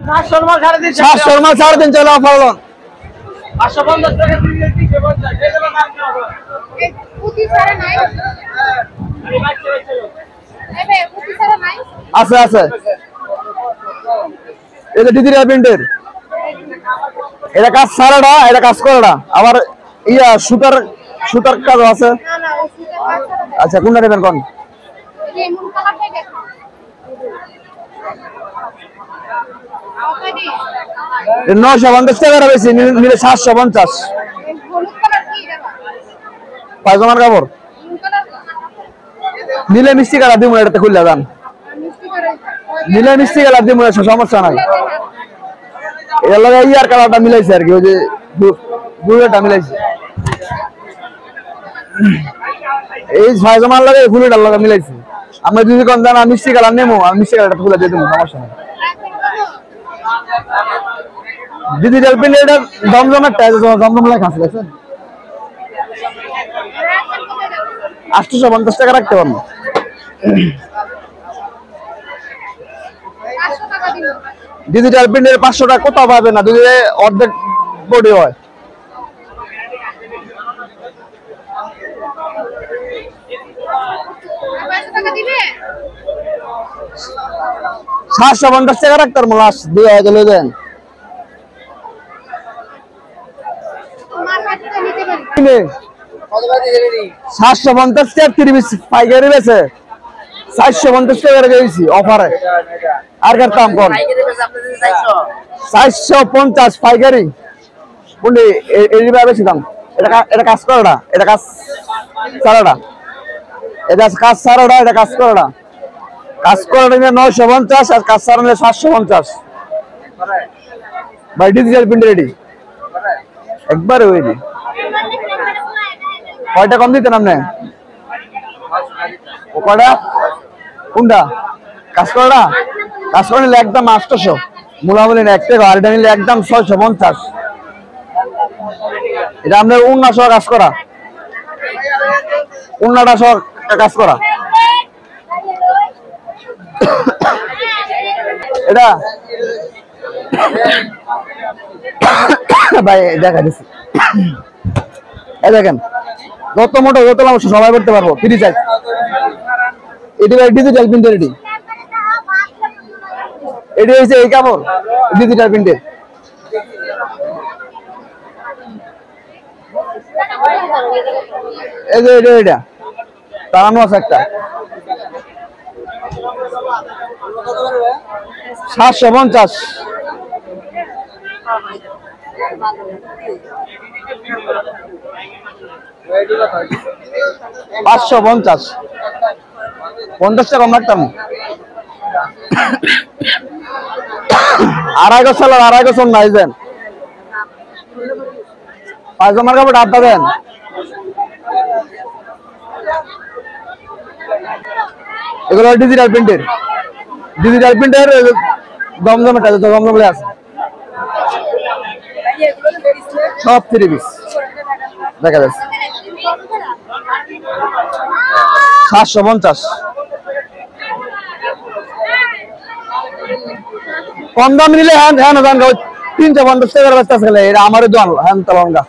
500 মাল 3.5 500 মাল 3.5 চলে অফার লন 550 টাকা দিয়ে 350 এই দেব নাম কি হবে এই পুতি সারা নাই এই বাচ্চা ছিল এবে পুতি সারা নাই আছে আছে এটা ডিজিটাল প্রিন্টের এটা কাজ সারাটা এটা কাজ করাটা আবার ইয়া সুতার কাজ আছে না না ওই সুতা কাজ সারা আচ্ছা কোনটা নেবেন কোন এই এমন কালারটাই দেখো আওকাদি 950 টাকা বেশি নিলে 750 এই হলুদ কালার কি দেবা পায়জামার কাপড় হলুদ কালার নিলে মিষ্টি কালার দিমু এটাতে খুললা দাম মিষ্টি করে নিলে মিষ্টি কালার দিমু সমস্যা নাই এর লগে ইয়ার কালারটা মিলাইছে আর কি ওই যে বুলেটটা মিলাইছে এই পায়জামার লগে বুলেটটার লগে মিলাইছে আমরা যদি কোন জানা মিষ্টি কালার নেমু আমি মিষ্টি কালারটা খুলে দিয়ে দেবো সমস্যা নাই ডিজিটাল প্রিন্ট এটা জমজমের টাইজ জমজম লেখা আছে দেখছেন 850 টাকা রাখতে পারবো 500 টাকা দিন ডিজিটাল প্রিন্টের 500 টাকা কোথাও পাবে না যদি অর্ধেক বডি হয় 500 টাকা দিবে 750 টাকা রাখতে পারবো লাস্ট 2000 লয়ে দেন তোমার কাছে নিতে পারি কিনে কত বাজে রেডি 750 টাকা 30 পাইকারি বেচে 450 টাকা রেখেছি অফারে আর কাম কোন পাইকারি বেচে আপনাদের 450 পাইকারি কোনটি এই বেশি দাম এটা কাজ করাটা এটা কাজ সারাটা এটা কাজ সারাটা এটা কাজ করাটা কাজ করাটা 950 আর কাজ সারাটা 750 ভাই ডিজিটাল প্রিন্ট রেডি একবারে হইনি কয়টা কম দিতেন আপনি ও কয়টা কোনটা কাজ করাটা কাজ করে নিলে একদম 800 মূলামূলি না একটা গাড়িটা নিলে একদম 650 এটা আপনার উন্না সহ কাজ করা উন্নাটা সহ কাজ করা এটা ভাই দেখা দিচ্ছি এই দেখেন যত মোটা যত লম্বা সবাই করতে পারবো ফ্রি চাই এটি ভাই ডিজিটাল প্রিন্টার এটি হচ্ছে এই কাপড় ডিজিটাল প্রিন্টের এই যে এটা তারানো আছে একটা 750 550 50 টাকা কম রাখতাম 250 সাল 250 নাই দেন পায়জামার কাপড় আড্ডা দেন এগুলো ডিজিটাল প্রিন্টের দমদমে দমদমে আছে সব 3 পিস দেখা যাচ্ছে 750 কম দাম নিলে হ্যাঁ 350 টাকার ব্যস্ত আছে এটা আমারও দোয়াল হ্যাঁ তলঙ্গা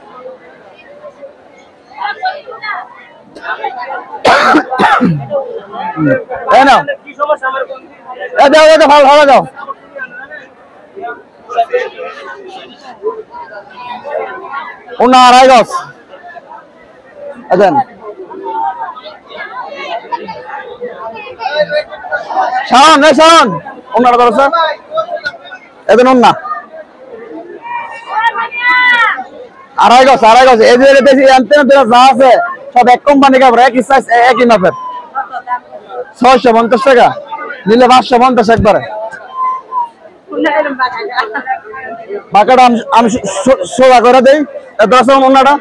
না কি সমস্যা আমার কোন দাও ভালো দাও ওনা 2.5 গজ আদেন শান ওনারা ধরো স্যার এদেন ওনা 2.5 গজ এই যে বেশি আনতে না যা আছে সব এক কোম্পানি কাপড় একই সাইজ একই মাপের 650 টাকা নিলে 550 একবারে বাকাটা আমি সোজা করে দেই 10 ওনাটা